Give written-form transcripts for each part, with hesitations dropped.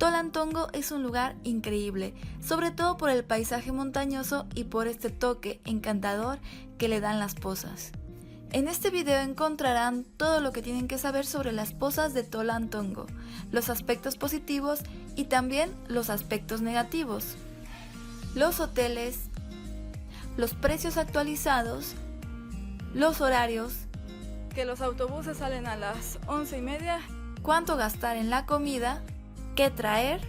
Tolantongo es un lugar increíble, sobre todo por el paisaje montañoso y por este toque encantador que le dan las pozas. En este video encontrarán todo lo que tienen que saber sobre las pozas de Tolantongo, los aspectos positivos y también los aspectos negativos, los hoteles, los precios actualizados, los horarios, que los autobuses salen a las 11:30, cuánto gastar en la comida, qué traer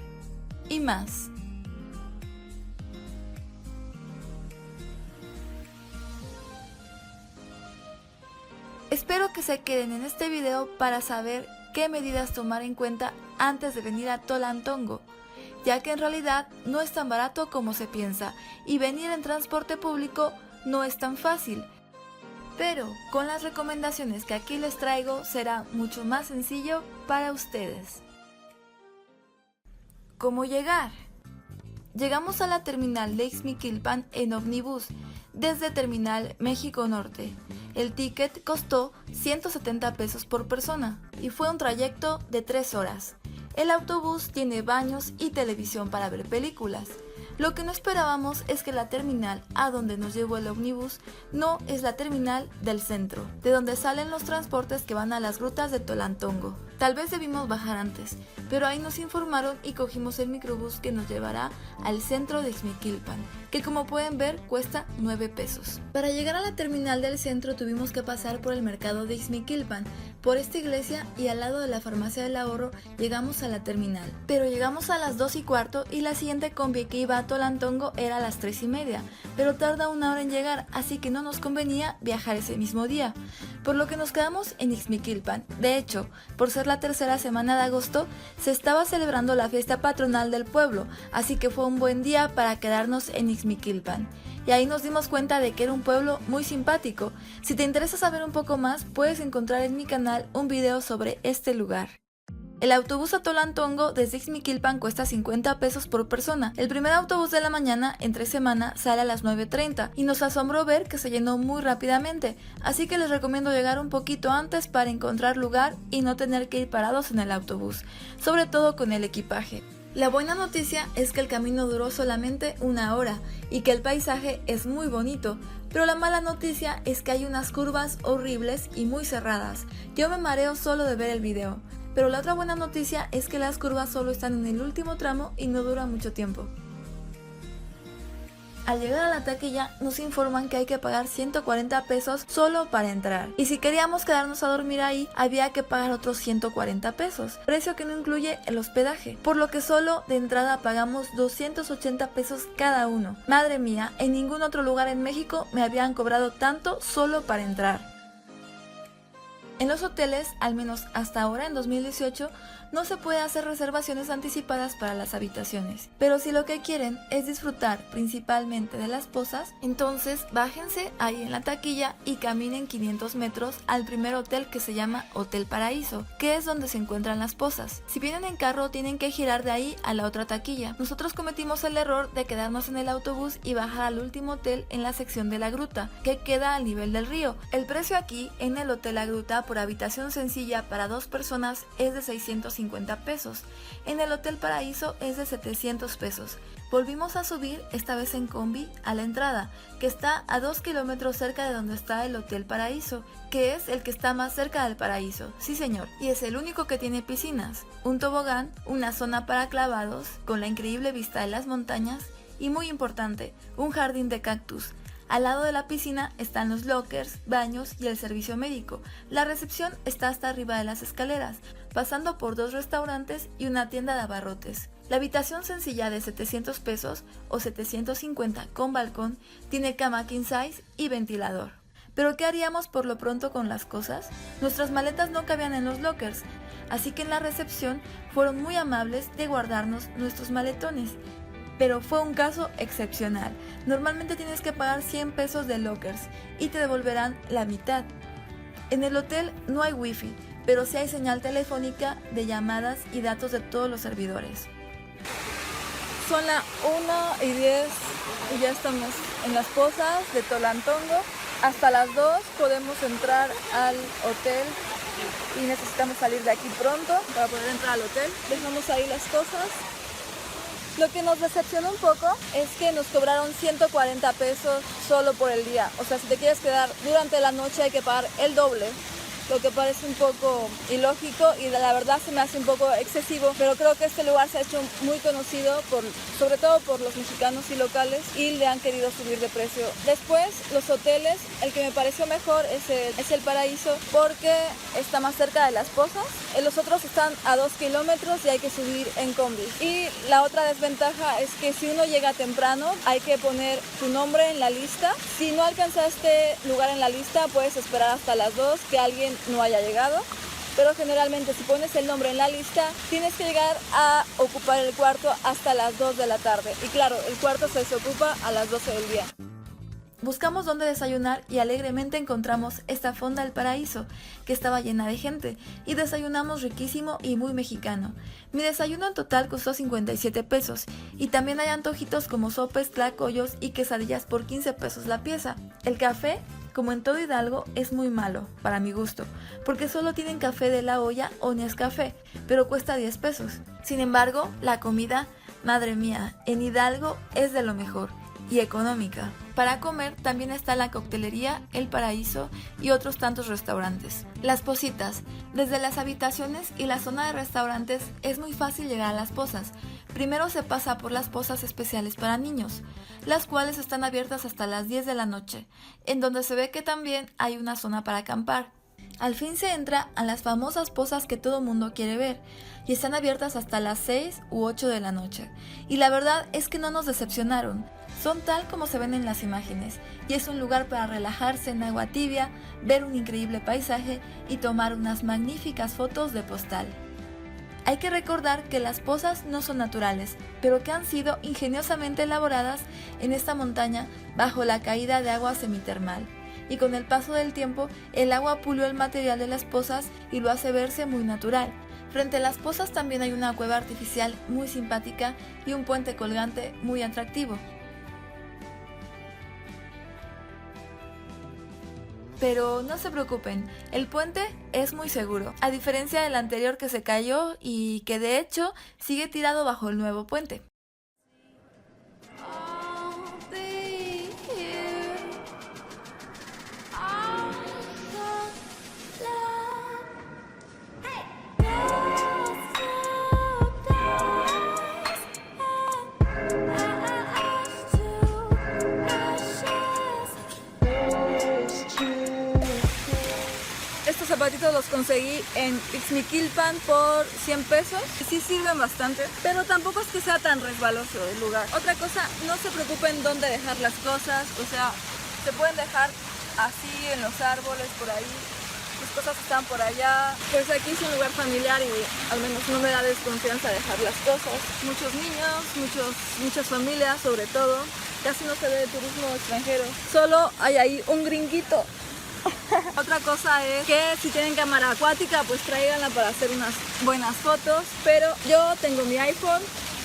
y más. Espero que se queden en este video para saber qué medidas tomar en cuenta antes de venir a Tolantongo, ya que en realidad no es tan barato como se piensa y venir en transporte público no es tan fácil. Pero con las recomendaciones que aquí les traigo será mucho más sencillo para ustedes. ¿Cómo llegar? Llegamos a la terminal de Ixmiquilpan en ómnibus desde Terminal México Norte. El ticket costó 170 pesos por persona y fue un trayecto de 3 horas. El autobús tiene baños y televisión para ver películas. Lo que no esperábamos es que la terminal a donde nos llevó el ómnibus no es la terminal del centro, de donde salen los transportes que van a las grutas de Tolantongo. Tal vez debimos bajar antes, pero ahí nos informaron y cogimos el microbús que nos llevará al centro de Ixmiquilpan, que como pueden ver cuesta 9 pesos. Para llegar a la terminal del centro tuvimos que pasar por el mercado de Ixmiquilpan, por esta iglesia y al lado de la farmacia del ahorro llegamos a la terminal. Pero llegamos a las 2:15 y la siguiente combi que iba a Tolantongo era a las 3:30, pero tarda 1 hora en llegar, así que no nos convenía viajar ese mismo día, por lo que nos quedamos en Ixmiquilpan. De hecho, por ser la tercera semana de agosto, se estaba celebrando la fiesta patronal del pueblo, así que fue un buen día para quedarnos en Ixmiquilpan. Y ahí nos dimos cuenta de que era un pueblo muy simpático. Si te interesa saber un poco más, puedes encontrar en mi canal un video sobre este lugar. El autobús a Tolantongo desde Ixmiquilpan cuesta 50 pesos por persona. El primer autobús de la mañana, entre semana, sale a las 9:30 y nos asombró ver que se llenó muy rápidamente, así que les recomiendo llegar un poquito antes para encontrar lugar y no tener que ir parados en el autobús, sobre todo con el equipaje. La buena noticia es que el camino duró solamente 1 hora y que el paisaje es muy bonito, pero la mala noticia es que hay unas curvas horribles y muy cerradas. Yo me mareo solo de ver el video, pero la otra buena noticia es que las curvas solo están en el último tramo y no duran mucho tiempo. Al llegar a la taquilla nos informan que hay que pagar 140 pesos solo para entrar, y si queríamos quedarnos a dormir ahí había que pagar otros 140 pesos, precio que no incluye el hospedaje, por lo que solo de entrada pagamos 280 pesos cada uno. Madre mía, en ningún otro lugar en México me habían cobrado tanto solo para entrar. En los hoteles, al menos hasta ahora en 2018, no se puede hacer reservaciones anticipadas para las habitaciones. Pero si lo que quieren es disfrutar principalmente de las pozas, entonces bájense ahí en la taquilla y caminen 500 metros al primer hotel que se llama Hotel Paraíso, que es donde se encuentran las pozas. Si vienen en carro tienen que girar de ahí a la otra taquilla. Nosotros cometimos el error de quedarnos en el autobús y bajar al último hotel en la sección de la gruta, que queda al nivel del río. El precio aquí en el Hotel La Gruta por habitación sencilla para 2 personas es de 650 pesos. En el Hotel Paraíso es de 700 pesos. Volvimos a subir, esta vez en combi, a la entrada, que está a 2 kilómetros cerca de donde está el Hotel Paraíso, que es el que está más cerca del paraíso, sí señor, y es el único que tiene piscinas, un tobogán, una zona para clavados, con la increíble vista de las montañas, y muy importante, un jardín de cactus. Al lado de la piscina están los lockers, baños y el servicio médico. La recepción está hasta arriba de las escaleras, pasando por 2 restaurantes y una tienda de abarrotes. La habitación sencilla de 700 pesos o 750 con balcón tiene cama king size y ventilador. ¿Pero qué haríamos por lo pronto con las cosas? Nuestras maletas no cabían en los lockers, así que en la recepción fueron muy amables de guardarnos nuestros maletones. Pero fue un caso excepcional. Normalmente tienes que pagar 100 pesos de lockers y te devolverán la mitad. En el hotel no hay wifi, pero sí hay señal telefónica de llamadas y datos de todos los servidores. Son las 1:10 y ya estamos en las pozas de Tolantongo. Hasta las 2 podemos entrar al hotel y necesitamos salir de aquí pronto para poder entrar al hotel. Dejamos ahí las cosas. Lo que nos decepcionó un poco es que nos cobraron 140 pesos solo por el día. O sea, si te quieres quedar durante la noche hay que pagar el doble, lo que parece un poco ilógico y la verdad se me hace un poco excesivo, pero creo que este lugar se ha hecho muy conocido sobre todo por los mexicanos y locales, y le han querido subir de precio. Después, los hoteles, el que me pareció mejor es el Paraíso, porque está más cerca de Las Pozas. Los otros están a 2 kilómetros y hay que subir en combi. Y la otra desventaja es que si uno llega temprano hay que poner tu nombre en la lista. Si no alcanzaste lugar en la lista puedes esperar hasta las 2 que alguien no haya llegado, pero generalmente si pones el nombre en la lista tienes que llegar a ocupar el cuarto hasta las 2 de la tarde, y claro, el cuarto se desocupa a las 12 del día. Buscamos dónde desayunar y alegremente encontramos esta fonda El Paraíso, que estaba llena de gente, y desayunamos riquísimo y muy mexicano. Mi desayuno en total costó 57 pesos, y también hay antojitos como sopes, tlacoyos y quesadillas por 15 pesos la pieza. El café, como en todo Hidalgo, es muy malo, para mi gusto, porque solo tienen café de la olla o Nescafé, pero cuesta 10 pesos. Sin embargo, la comida, madre mía, en Hidalgo es de lo mejor, y económica. Para comer también está la coctelería El Paraíso y otros tantos restaurantes. Las Positas. Desde las habitaciones y la zona de restaurantes es muy fácil llegar a las pozas. Primero se pasa por las pozas especiales para niños, las cuales están abiertas hasta las 10 de la noche, en donde se ve que también hay una zona para acampar. Al fin se entra a las famosas pozas que todo mundo quiere ver, y están abiertas hasta las 6 u 8 de la noche. Y la verdad es que no nos decepcionaron. Son tal como se ven en las imágenes, y es un lugar para relajarse en agua tibia, ver un increíble paisaje y tomar unas magníficas fotos de postal. Hay que recordar que las pozas no son naturales, pero que han sido ingeniosamente elaboradas en esta montaña bajo la caída de agua semitermal. Y con el paso del tiempo, el agua pulió el material de las pozas y lo hace verse muy natural. Frente a las pozas también hay una cueva artificial muy simpática y un puente colgante muy atractivo. Pero no se preocupen, el puente es muy seguro, a diferencia del anterior que se cayó y que de hecho sigue tirado bajo el nuevo puente. Estos zapatitos los conseguí en Ixmiquilpan por 100 pesos. Sí sirven bastante, pero tampoco es que sea tan resbaloso el lugar. Otra cosa, no se preocupen dónde dejar las cosas. O sea, se pueden dejar así en los árboles, por ahí. Las cosas están por allá. Pues aquí es un lugar familiar y al menos no me da desconfianza dejar las cosas. Muchos niños, muchas familias sobre todo. Casi no se ve turismo extranjero. Solo hay ahí un gringuito. Otra cosa es que si tienen cámara acuática pues tráiganla para hacer unas buenas fotos, pero yo tengo mi iPhone,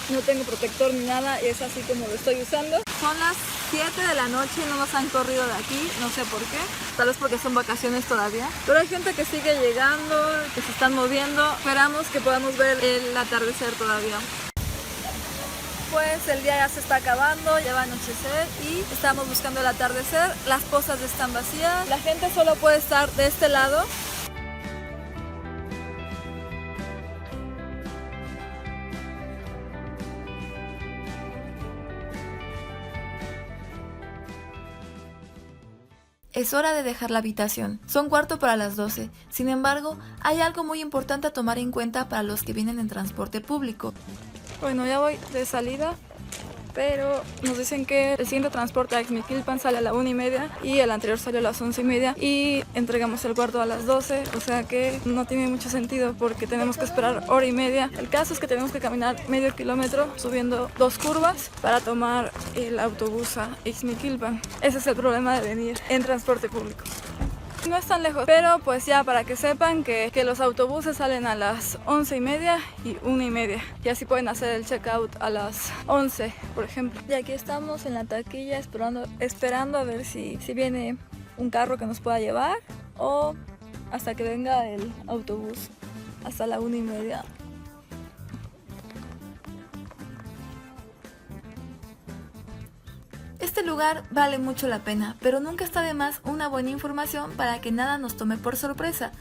no tengo protector ni nada y es así como lo estoy usando. Son las 7 de la noche y no nos han corrido de aquí, no sé por qué, tal vez porque son vacaciones todavía, pero hay gente que sigue llegando, que se están moviendo. Esperamos que podamos ver el atardecer todavía. Pues el día ya se está acabando, ya va a anochecer y estamos buscando el atardecer. Las pozas están vacías, la gente solo puede estar de este lado. Es hora de dejar la habitación. Son cuarto para las 12. Sin embargo, hay algo muy importante a tomar en cuenta para los que vienen en transporte público. Bueno, ya voy de salida, pero nos dicen que el siguiente transporte a Ixmiquilpan sale a la 1:30 y el anterior salió a las 11:30 y entregamos el cuarto a las 12, o sea que no tiene mucho sentido porque tenemos que esperar hora y media. El caso es que tenemos que caminar medio kilómetro subiendo 2 curvas para tomar el autobús a Ixmiquilpan. Ese es el problema de venir en transporte público. No es tan lejos, pero pues ya para que sepan que los autobuses salen a las 11:30 y 1:30 y así pueden hacer el checkout a las 11, por ejemplo. Y aquí estamos en la taquilla esperando a ver si viene un carro que nos pueda llevar o hasta que venga el autobús, hasta la 1:30. Este lugar vale mucho la pena, pero nunca está de más una buena información para que nada nos tome por sorpresa.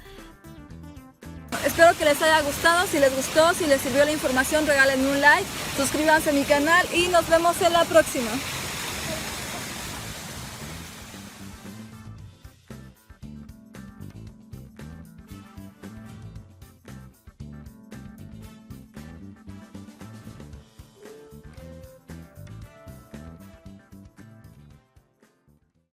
Espero que les haya gustado. Si les gustó, si les sirvió la información, regálenme un like, suscríbanse a mi canal y nos vemos en la próxima.